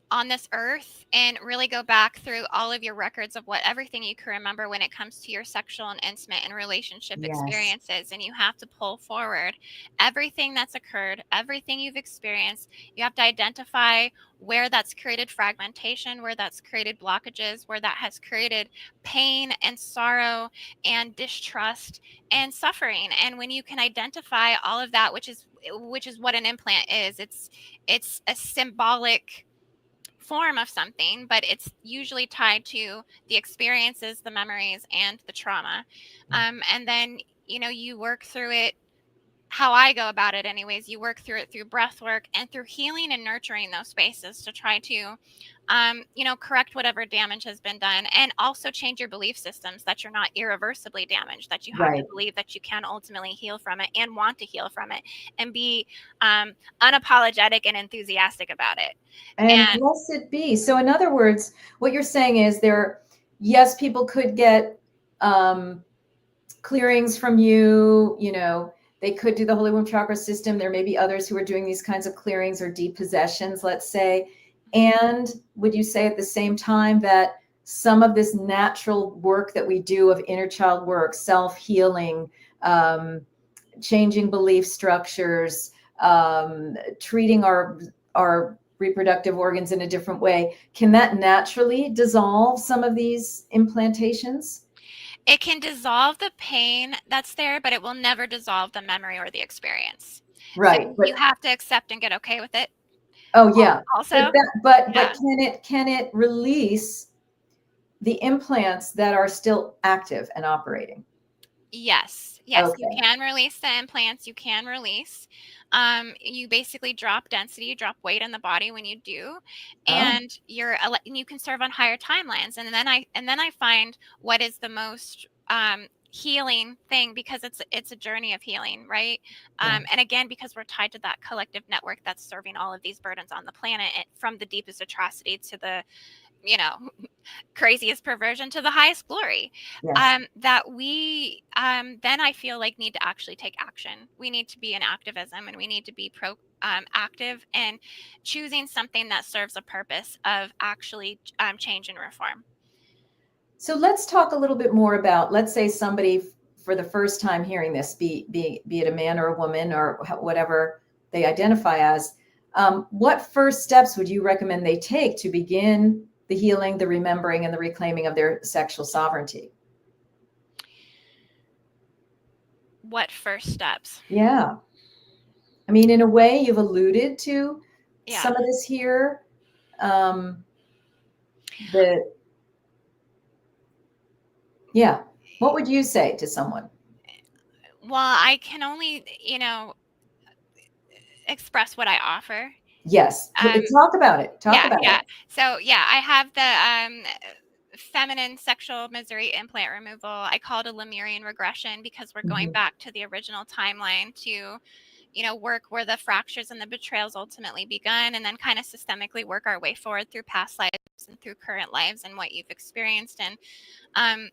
on this earth, and really go back through all of your records of what everything you can remember when it comes to your sexual and intimate and relationship Yes. experiences. And you have to pull forward everything that's occurred, everything you've experienced. You have to identify where that's created fragmentation, where that's created blockages, where that has created pain and sorrow and distrust and suffering. And when you can identify all of that, which is what an implant is, it's a symbolic form of something, but it's usually tied to the experiences, the memories, and the trauma. And then, you work through it. How I go about it, anyways, you work through it through breath work and through healing and nurturing those spaces to try to, correct whatever damage has been done, and also change your belief systems that you're not irreversibly damaged, that you have to Right. believe that you can ultimately heal from it and want to heal from it and be unapologetic and enthusiastic about it. And And blessed be. So in other words, what you're saying is yes, people could get clearings from you, they could do the Holy Womb Chakra system. There may be others who are doing these kinds of clearings or depossessions, let's say. And would you say at the same time that some of this natural work that we do of inner child work, self-healing, changing belief structures, treating our reproductive organs in a different way, can that naturally dissolve some of these implantations? it can dissolve the pain that's there, but it will never dissolve the memory or the experience. So Right. you have to accept and get okay with it. Oh yeah. Also, But yeah. can it release the implants that are still active and operating? Yes, you Okay. can release the implants. You can release. You basically drop density, you drop weight in the body when you do, Oh, and you can serve on higher timelines. And then I find what is the most healing thing, because it's a journey of healing, right? yeah. And again, because we're tied to that collective network that's serving all of these burdens on the planet, from the deepest atrocity to the you know craziest perversion to the highest glory, Yes. that we then I feel like need to actually take action. We need to be in activism, and we need to be active and choosing something that serves a purpose of actually change and reform. So let's talk a little bit more about, let's say somebody for the first time hearing this, be it a man or a woman or whatever they identify as, what first steps would you recommend they take to begin the healing, the remembering, and the reclaiming of their sexual sovereignty? What first steps? Yeah. I mean, in a way, you've alluded to Yeah. some of this here. Um, the Yeah. What would you say to someone? Well, I can only express what I offer. Yes. um Talk about it. Talk Yeah, about yeah. it. So yeah, I have the feminine sexual misery implant removal. I call it a Lemurian regression, because we're going Mhm. back to the original timeline to, work where the fractures and the betrayals ultimately begun, and then kind of systemically work our way forward through past lives and through current lives and what you've experienced. And um,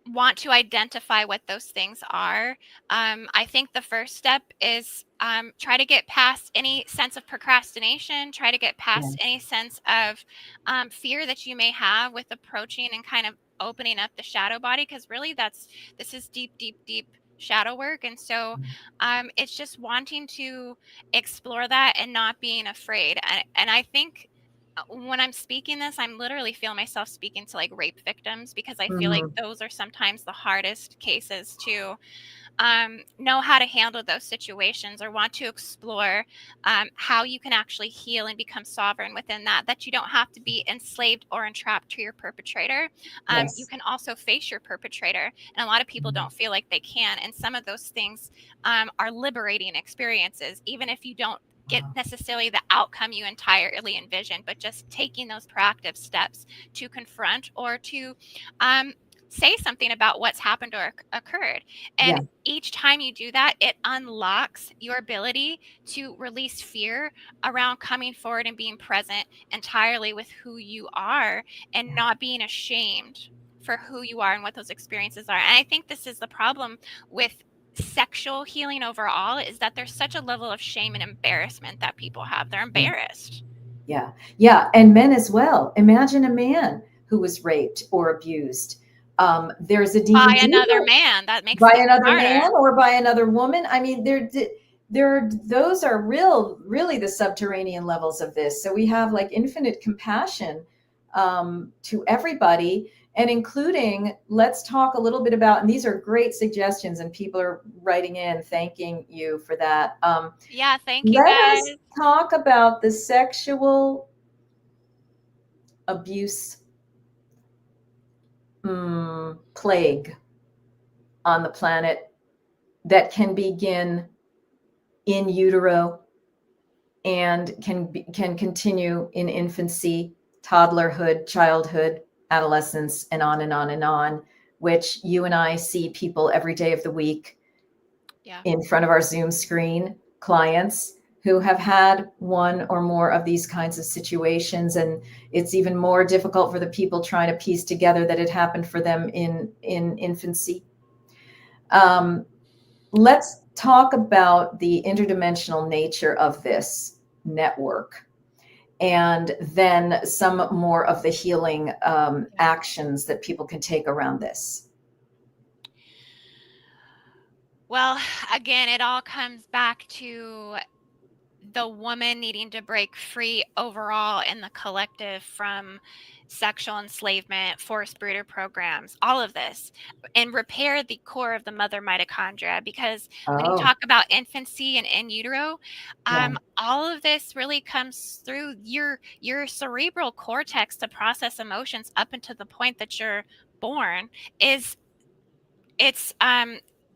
want to identify what those things are. I think the first step is try to get past any sense of procrastination, try to get past Yes. any sense of fear that you may have with approaching and kind of opening up the shadow body, because really this is deep, deep, deep shadow work. And so it's just wanting to explore that and not being afraid. And I think when I'm speaking this, I'm literally feel myself speaking to like rape victims, because I feel like Mhm. those are sometimes the hardest cases to know how to handle those situations, or want to explore how you can actually heal and become sovereign within that, that you don't have to be enslaved or entrapped to your perpetrator. You Yes. can also face your perpetrator, and a lot of people Mhm. don't feel like they can. And some of those things are liberating experiences, even if you don't get Wow. necessarily the outcome you entirely envisioned, but just taking those proactive steps to confront, or to say something about what's happened or occurred. And Yeah. each time you do that, it unlocks your ability to release fear around coming forward and being present entirely with who you are, and Yeah. not being ashamed for who you are and what those experiences are. And I think this is the problem with sexual healing overall, is that there's such a level of shame and embarrassment that people have. They're Yeah. embarrassed. Yeah. Yeah. And men as well. Imagine a man who was raped or abused. There's a By DVD another man, that makes by it even another harder. man or by another woman. I mean, those are really the subterranean levels of this. So we have like infinite compassion to everybody, and including, let's talk a little bit about, and these are great suggestions, and people are writing in, thanking you for that. Yeah, thank you Let guys. us talk about the sexual abuse plague on the planet that can begin in utero and can continue in infancy, toddlerhood, childhood, adolescence, and on and on and on, which you and I see people every day of the week Yeah. in front of our Zoom screen, clients who have had one or more of these kinds of situations. And it's even more difficult for the people trying to piece together that it happened for them in infancy. Let's talk about the interdimensional nature of this network, and then some more of the healing Yeah. actions that people can take around this. Well, again, it all comes back to the woman needing to break free overall in the collective from sexual enslavement, forced breeder programs, all of this, and repair the core of the mother mitochondria. Because when you Oh, talk about infancy and in utero, yeah, all of this really comes through your cerebral cortex to process emotions up until the point that you're born. Is it's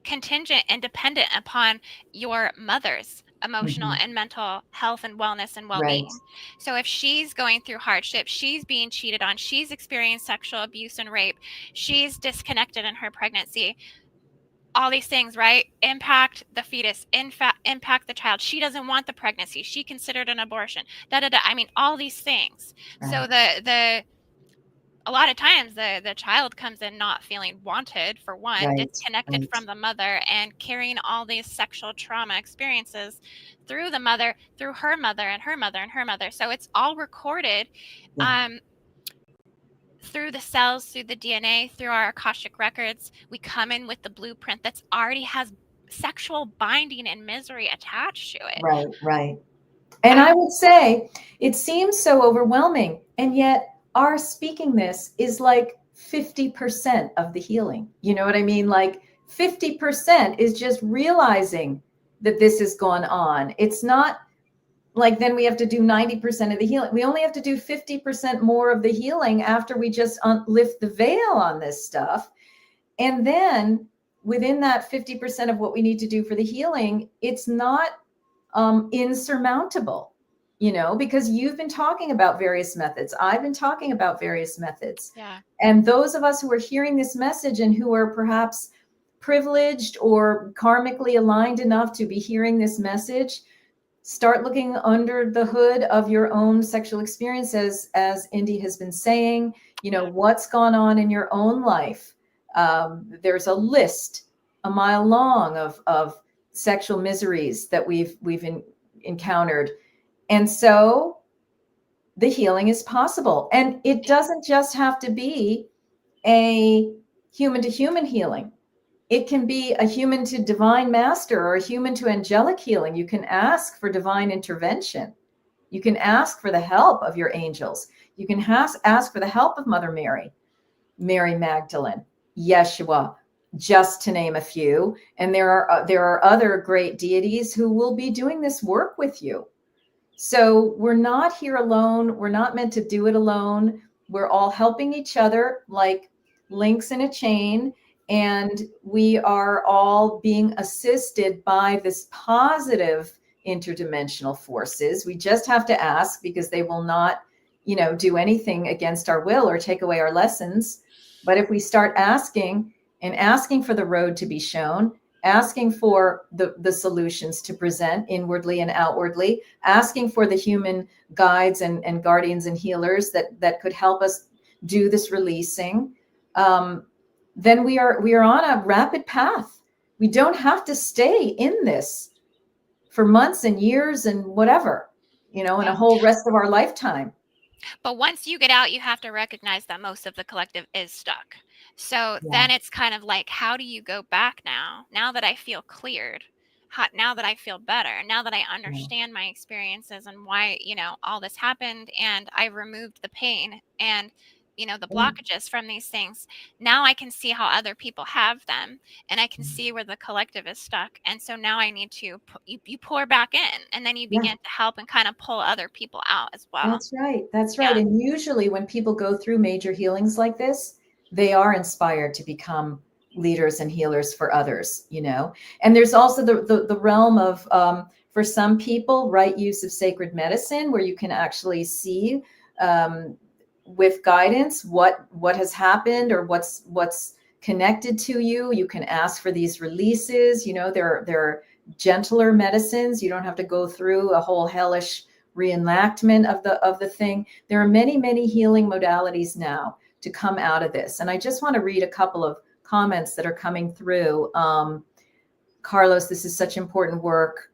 contingent and dependent upon your mother's emotional mhm, and mental health and wellness and right, well-being. So if she's going through hardship, she's being cheated on, she's experienced sexual abuse and rape, she's disconnected in her pregnancy, all these things, right, impact the fetus, in fact impact the child. She doesn't want the pregnancy, she considered an abortion, da da da. I mean, all these things. So right, the a lot of times the child comes in not feeling wanted, for one, right, disconnected right, from the mother, and carrying all these sexual trauma experiences through the mother, through her mother and her mother and her mother. So it's all recorded yeah, um, through the cells, through the DNA, through our Akashic records. We come in with the blueprint that's already has sexual binding and misery attached to it. right, right. And I Um, would say it seems so overwhelming, and yet our speaking this is like 50% of the healing. You know what I mean? Like 50% is just realizing that this has gone on. It's not like then we have to do 90% of the healing. We only have to do 50% more of the healing after we just lift the veil on this stuff. And then within that 50% of what we need to do for the healing, it's not insurmountable, you know, because you've been talking about various methods. I've been talking about various methods. yeah, And those of us who are hearing this message and who are perhaps privileged or karmically aligned enough to be hearing this message, start looking under the hood of your own sexual experiences, as Indy has been saying, you know, yeah, what's gone on in your own life. There's a list a mile long of sexual miseries that we've encountered. And so the healing is possible. And it yeah, doesn't just have to be a human to human healing. It can be a human to divine master or a human to angelic healing. You can ask for divine intervention. You can ask for the help of your angels. You can ask for the help of Mother Mary, Mary Magdalene, Yeshua, just to name a few. And there are other great deities who will be doing this work with you. So we're not here alone. We're not meant to do it alone. We're all helping each other like links in a chain. And we are all being assisted by this positive interdimensional forces. We just have to ask, because they will not, do anything against our will or take away our lessons. But if we start asking and asking for the road to be shown, asking for the solutions to present inwardly and outwardly, asking for the human guides and guardians and healers that could help us do this releasing, then we are on a rapid path. We don't have to stay in this for months and years and whatever, and a whole rest of our lifetime. But once you get out, you have to recognize that most of the collective is stuck. So then it's kind of like, how do you go back now that I feel cleared, now that I feel better, now that I understand my experiences and why, all this happened, and I removed the pain and, the blockages from these things. Now I can see how other people have them, and I can see where the collective is stuck. And so now I need to, you pour back in, and then you begin to help and kind of pull other people out as well. That's right. That's right. Yeah. And usually when people go through major healings like this, they are inspired to become leaders and healers for others, And there's also the realm of, for some people, right use of sacred medicine, where you can actually see with guidance what has happened or what's connected to you. You can ask for these releases. There are gentler medicines. You don't have to go through a whole hellish reenactment of the thing. There are many, many healing modalities now to come out of this. And I just want to read a couple of comments that are coming through. Carlos, this is such important work.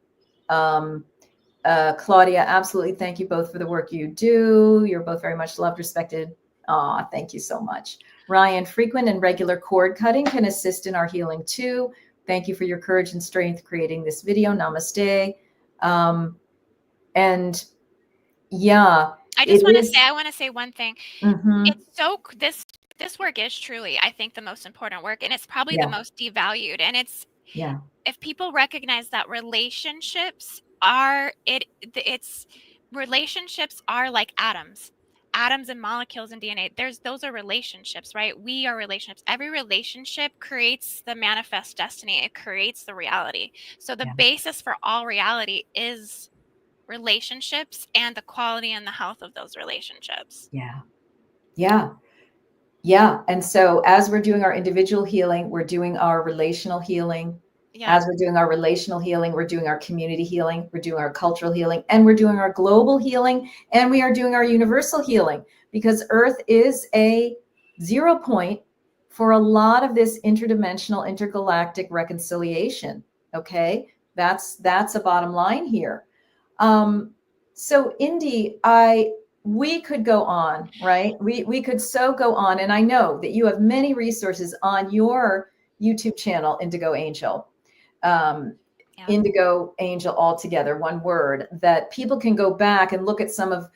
Claudia, absolutely. Thank you both for the work you do. You're both very much loved, respected. Thank you so much. Ryan, frequent and regular cord cutting can assist in our healing too. Thank you for your courage and strength creating this video. Namaste. And yeah, I want to say one thing. Mm-hmm. It's so, this work is truly, I think, the most important work, and it's probably the most devalued. And it's, if people recognize that relationships are like atoms and molecules in DNA. Those are relationships, right? We are relationships. Every relationship creates the manifest destiny. It creates the reality. So the basis for all reality is relationships and the quality and the health of those relationships. Yeah. And so as we're doing our individual healing, we're doing our relational healing. As we're doing our relational healing, we're doing our community healing, we're doing our cultural healing, and we're doing our global healing, and we are doing our universal healing, because Earth is a 0 point for a lot of this interdimensional, intergalactic reconciliation. Okay, that's a bottom line here. So Indy, we could go on, right? We could so go on, and I know that you have many resources on your YouTube channel, IndigoAngel. IndigoAngel altogether, one word, that people can go back and look at some of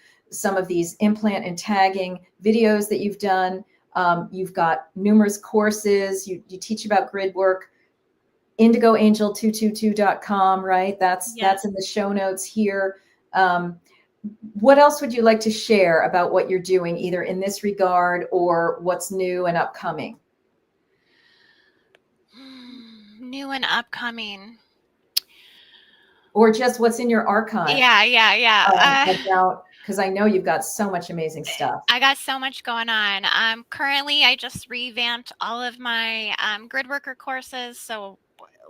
these implant and tagging videos that you've done. You've got numerous courses. You teach about grid work. IndigoAngel222.com, right? That's in the show notes here. What else would you like to share about what you're doing, either in this regard or what's new and upcoming? New and upcoming, or just what's in your archive. Because I know you've got so much amazing stuff. I got so much going on. Currently, I just revamped all of my grid worker courses, so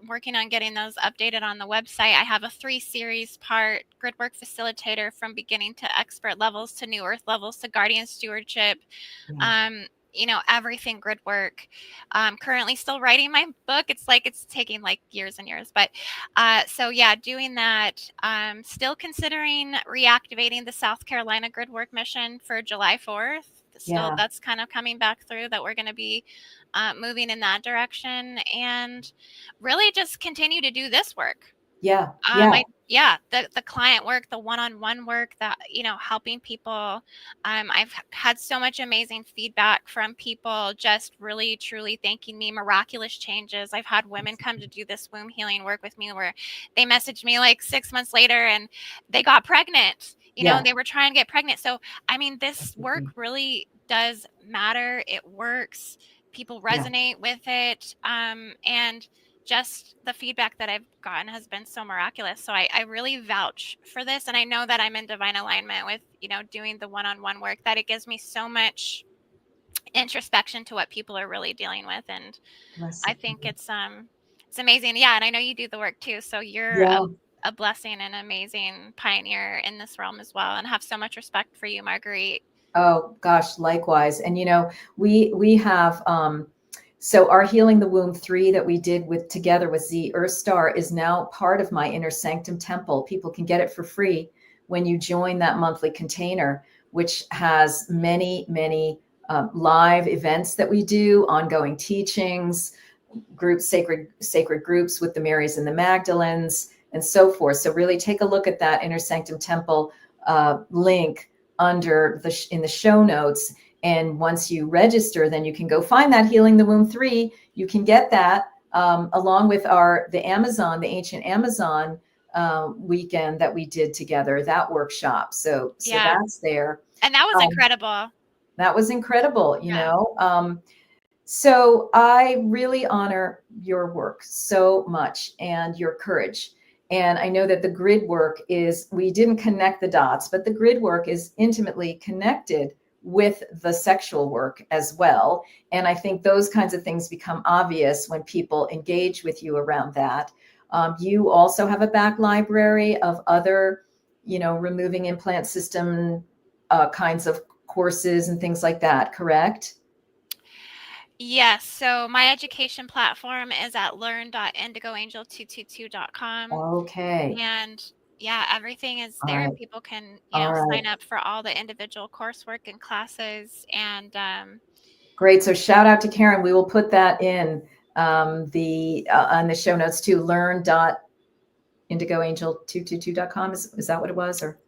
working on getting those updated on the website. I have a 3-series part grid work facilitator from beginning to expert levels to new earth levels to guardian stewardship. Everything grid work. Currently still writing my book. It's taking years and years, but doing that. Still considering reactivating the South Carolina grid work mission for July 4th. Still, that's kind of coming back through, that we're going to be moving in that direction, and really just continue to do this work. Yeah. Yeah. The client work, the one-on-one work, that, helping people. I've had so much amazing feedback from people, just really truly thanking me, miraculous changes. I've had women come to do this womb healing work with me where they messaged me like 6 months later and they got pregnant, Yeah. and they were trying to get pregnant. So, I mean, That's this the work thing. really does matter. It works. People Yeah. resonate with it. And just the feedback that I've gotten has been so miraculous. So I really vouch for this. And I know that I'm in divine alignment with, doing the one-on-one work, that it gives me so much introspection to what people are really dealing with. And Bless I you. think it's amazing. Yeah. And I know you do the work too. So you're Yeah. a blessing and amazing pioneer in this realm as well. And have so much respect for you, Marguerite. Oh gosh, likewise. And we have so our Healing the Womb 3 that we did with together with Z Earth Star is now part of my Inner Sanctum Temple. People can get it for free when you join that monthly container, which has many, many live events that we do, ongoing teachings, groups, sacred groups with the Marys and the Magdalens, and so forth. So really take a look at that Inner Sanctum Temple link under in the show notes. And once you register, then you can go find that Healing the Womb 3. You can get that along with the ancient Amazon weekend that we did together, that workshop. So Yeah. that's there. And that was incredible. That was incredible, Yeah. So I really honor your work so much and your courage. And I know that the grid work we didn't connect the dots, but the grid work is intimately connected with the sexual work as well. And I think those kinds of things become obvious when people engage with you around that. You also have a back library of other, removing implant system kinds of courses and things like that, correct? Yes. So my education platform is at learn.indigoangel222.com. Okay. And yeah, everything is All there. right. People can, All right. sign up for all the individual coursework and classes. And Great. So shout out to Karen. We will put that in the on the show notes too. Learn.indigoangel222.com. Is that what it was? Or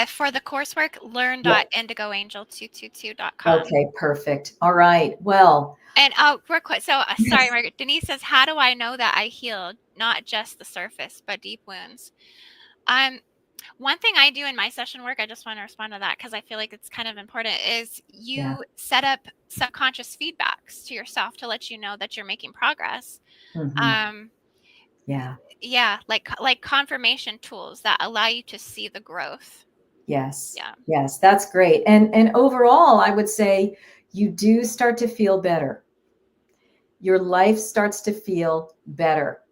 for the coursework, yeah. learn.indigoangel222.com. Okay, perfect. All right. Well, And oh, real quick. So sorry, yes. Margaret. Denise says, how do I know that I healed not just the surface, but deep wounds? Um, One thing I do in my session work, I just want to respond to that because I feel like it's kind of important, is Yeah. you set up subconscious feedbacks to yourself to let you know that you're making progress. Hmm. Um, Yeah. yeah, like confirmation tools that allow you to see the growth. Yes. Yeah. Yes. That's great. And overall, I would say you do start to feel better. Your life starts to feel better,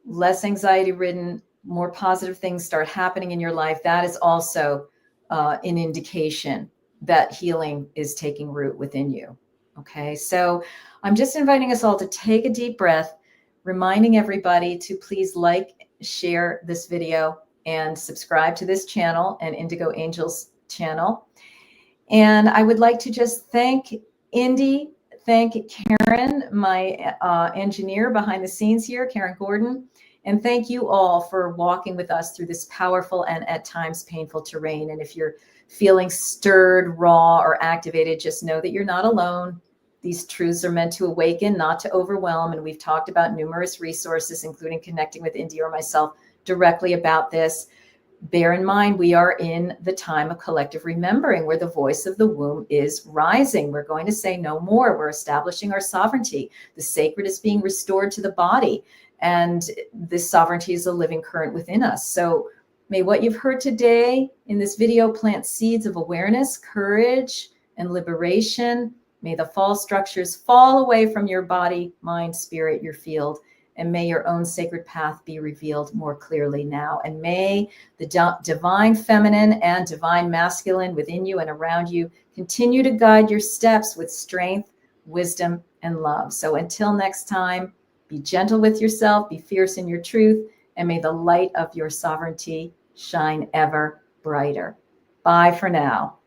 less anxiety ridden, more positive things start happening in your life. That is also an indication that healing is taking root within you. Okay, so I'm just inviting us all to take a deep breath, reminding everybody to please like, share this video, and subscribe to this channel and Indigo Angels channel. And I would like to just thank Indy, thank Karen, my engineer behind the scenes here, Karen Gordon, and thank you all for walking with us through this powerful and at times painful terrain. And if you're feeling stirred, raw, or activated, just know that you're not alone. These truths are meant to awaken, not to overwhelm. And we've talked about numerous resources, including connecting with Indy or myself directly about this. Bear in mind, we are in the time of collective remembering where the voice of the womb is rising. We're going to say no more. We're establishing our sovereignty. The sacred is being restored to the body, and this sovereignty is a living current within us. So may what you've heard today in this video plant seeds of awareness, courage, and liberation. May the false structures fall away from your body, mind, spirit, your field, and may your own sacred path be revealed more clearly now. And may the divine feminine and divine masculine within you and around you continue to guide your steps with strength, wisdom, and love. So until next time, be gentle with yourself, be fierce in your truth, and may the light of your sovereignty shine ever brighter. Bye for now.